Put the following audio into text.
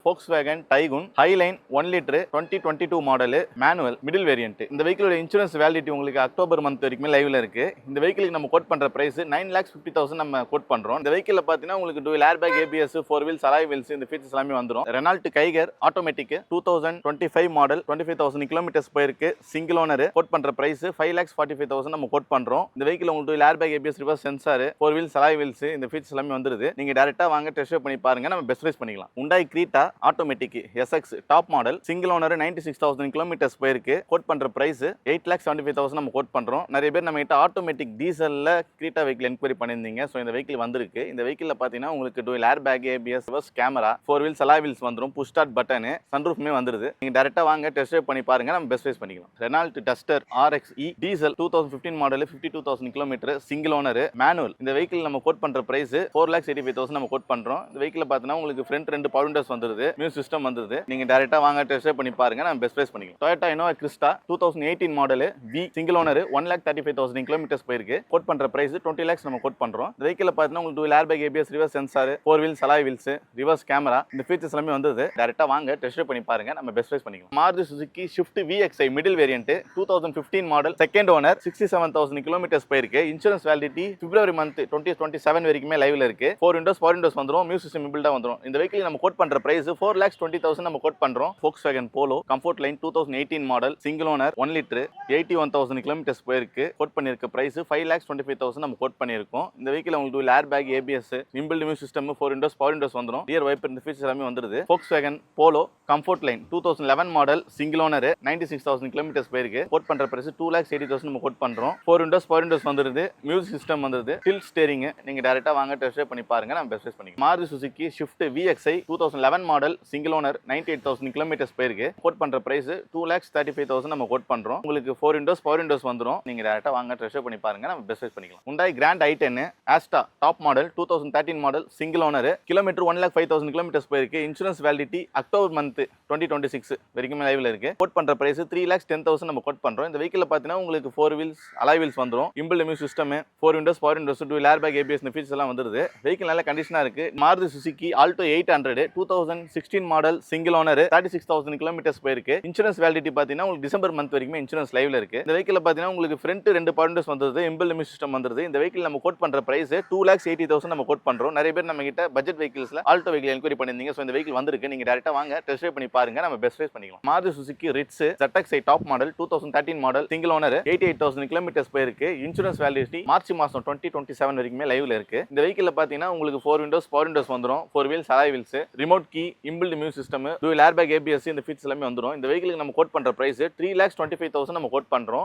Volkswagen Tiguan Highline 1 litre 2022 model manual middle variant. இந்த வெஹிக்கிளோட insurance validity உங்களுக்கு October month வரைக்கும் லைவ்ல இருக்கு. இந்த வெஹிக்கிளுக்கு நம்ம கோட் பண்ற பிரைஸ் 9,50,000 நம்ம கோட் பண்றோம். இந்த வெஹிக்கிள்ல பாத்தீங்கன்னா உங்களுக்கு dual airbag, ABS, 4 wheels, alloy wheels இந்த ஃபீச்சர்ஸ் எல்லாமே வந்துரும். Renault Kiger automatic 2025 model 25,000 kilometres போயிருக்கு. Single owner. கோட் பண்ற பிரைஸ் 5,45,000 நம்ம கோட் பண்றோம். இந்த வெஹிக்கிள் உங்களுக்கு dual airbag, ABS, reverse sensor, 4 wheels, alloy wheels இந்த ஃபீச்சர்ஸ் எல்லாமே வந்துருது. நீங்க டைரக்டா வாங்க டெஸ்ட் ட்ரைவ் பண்ணி பாருங்க, நம்ம பெஸ்ட் பிரைஸ் பண்ணிக்கலாம். Hyundai Creta automatic SX top model single owner 96,000 kilometres போயிருக்கு. கோட் பண்ற பிரைஸ் 8,75,000 நம்ம கோட் பண்றோம். நிறைய பேர் நம்ம கிட்ட ஆட்டோமேட்டிக் டீசல்ல Creta வெஹிக்கிள் என்கொயரி பண்ணிருந்தீங்க. சோ இந்த வெஹிக்கிள் வந்திருக்கு. இந்த வெஹிக்கிள்ல பாத்தீங்கன்னா உங்களுக்கு dual airbag, ABS, reverse camera, 4 wheels, alloy wheels வந்துரும். புஷ் ஸ்டார்ட் பட்டன், சன்ரூஃப்மே வந்துருது. நீங்க டைரக்டா வாங்க டெஸ்ட் ட்ரைவ் பண்ணி பாருங்க, நம்ம பெஸ்ட் பிரைஸ் பண்ணிக்கலாம். Renault Duster RXe diesel 2015 model 52,000 kilometre single owner manual. இந்த வெஹிக்கிள் நம்ம கோட் பண்ற பிரைஸ் 4,85,000 நம்ம கோட் பண்றோம். இந்த வெஹிக்கிள் பார்த்தீங்கன்னா உங்களுக்கு ஃப்ரண்ட் 2 பவர் விண்டோஸ் வந்துருது, மியூசிக் சிஸ்டம் வந்துருது. நீங்க டைரக்டா வாங்க டெஸ்ட் ட்ரைவ் பண்ணி பாருங்க, நம்ம பெஸ்ட் பிரைஸ் பண்ணிக்கலாம். Toyota Innova Crista 2018 model V single owner 1,35,000 kilometres போயிருக்கு. கோட் பண்ற பிரைஸ் 20 lakhs நம்ம கோட் பண்றோம். இந்த வெஹிக்கிள் பார்த்தீங்கன்னா உங்களுக்கு dual airbag, ABS, reverse sensor, 4 wheels, alloy wheels, reverse camera இந்த ஃபீச்சர்ஸ் எல்லாமே வந்துருது. டைரக்டா வாங்க டெஸ்ட் ட்ரைவ் பண்ணி பாருங்க, நம்ம பெஸ்ட் பிரைஸ் பண்ணிக்கலாம். Maruti Suzuki Swift VXi middle variant 2015 model second owner 67,000 kilometres போயிருக்கு. இன்சூரன்ஸ் வேலிடிட்டி பிப்ரவரி மந்த் 2027 வரைக்குமே லைவ்ல இருக்கு. 4 விண்டோஸ் பவர் விண்டோஸ் வந்துரும், மியூசிக் சிஸ்டம் இன்பில்டா வந்துரும். இந்த வெஹிக்கிள் நம்ம கோட் பண்ற பிரைஸ் 4,20,000 நம்ம கோட் பண்றோம். Volkswagen Polo comfort line 2018 model single owner 1 litre 81,000 kilometres போயிருக்கு. கோட் பண்ணிருக்க பிரைஸ் 5,25,000 நம்ம கோட் பண்ணிருக்கோம். இந்த வெஹிக்கிள் உங்களுக்கு dual airbag, ABS, inbuilt music system, 4 Windows power Windows வந்துரும். ரியர் வைப்பர் இந்த ஃபீச்சர்ஸ் எல்லாமே வந்துருது. Volkswagen Polo comfort line 2011 model single owner 96,000 kilometres போயிருக்கு. கோட் பண்ற பிரைஸ் 2,80,000 நம்ம கோட் பண்றோம். 4 விண்டோஸ் பவர் விண்டோஸ் வந்துருது, மியூசிக் சிஸ்டம் வந்துருது, டில்ட் ஸ்டீரிங். நீங்க டைரக்டா வாங்க டெஸ்ட் ட்ரைவ் பண்ணி பாருங்க, நம்ம பெஸ்ட் பிரைஸ் பண்ணிக்கலாம். Maruti Suzuki Swift VXi 2011 model single owner 98,000 kilometres போயிருக்கு. கோட் பண்ற பிரைஸ் 2,35,000 நம்ம கோட் பண்றோம். உங்களுக்கு 4 விண்டோஸ் பவர் விண்டோஸ் வந்துரும். நீங்க டைரக்டா வாங்க டெஸ்ட் ட்ரைவ் பண்ணி பாருங்க, நம்ம பெஸ்ட் பிரைஸ் பண்ணிக்கலாம். Hyundai Grand i10 Asta top model 2013 model single owner kilometre 1,05,000 kilometres போயிருக்கு. இன்சூரன்ஸ் வேலிடிட்டி அக்டோபர் மந்த் 2026 வரைக்கும் லைவ்ல இருக்கு. கோட் பண்ற பிரைஸ் 3,10,000 நம்ம கோட் பண்றோம். இந்த வெஹிக்கிள் பாத்தீங்கன்னா உங்களுக்கு 4 wheels, alloy wheels வந்துரும், inbuilt music system, 4 Windows power Windows, dual airbag, ABS இந்த ஃபீச்சர்ஸ் எல்லாம் வந்துருது. வெஹிக்கிள் நல்ல கண்டிஷனா இருக்கு. Maruti Suzuki Alto 800 2016 model single owner 36,000 kilometres போயிருக்கு. இன்சூரன்ஸ் வேலிடிட்டி பாத்தீங்கன்னா உங்களுக்கு டிசம்பர் மந்த் வரைக்கும் இன்சூரன்ஸ் லைவ்ல இருக்கு. இந்த வெஹிக்கிள் பாத்தீங்கன்னா உங்களுக்கு ஃப்ரண்ட் 2 பவர் விண்டோஸ் வந்துருது, இன்பில்ட் மியூசிக் சிஸ்டம் வந்துருது. இந்த வெஹிக்கிள் நம்ம கோட் பண்ற பிரைஸ் 2,80,000 நம்ம கோட் பண்றோம். நிறைய பேர் நம்ம கிட்ட பட்ஜெட் வெஹிக்கிள்ஸ்ல ஆல்டோ வெஹிக்கிள் என்கொயரி பண்ணிருந்தீங்க. சோ இந்த வெஹிக்கிள் வந்திருக்கு. நீங்க டைரக்டா வாங்க டெஸ்ட் ட்ரைவ் பண்ணி பாருங்க, நம்ம பெஸ்ட் பிரைஸ் பண்ணிக்கலாம். Maruti Suzuki Ritz ZXi top model 2013 model single owner 88,000 kilometres போயிருக்கு. இன்சூரன்ஸ் வேலிடிட்டி மார்ச் மாசம் 2027 வரைக்குமே லைவ்ல இருக்கு. இந்த வெஹிக்கிள் பாத்தீங்கன்னா உங்களுக்கு 4 விண்டோஸ் பவர் விண்டோஸ் வந்துரும், 4 wheels, alloy wheels, remote key, inbuilt music system, dual airbag, ABS இந்த ஃபீச்சர்ஸ் எல்லாமே வந்துரும். இந்த வெஹிக்கிளுக்கு நம்ம கோட் பண்ற பிரைஸ் 3,25,000 நம்ம கோட் பண்றோம்.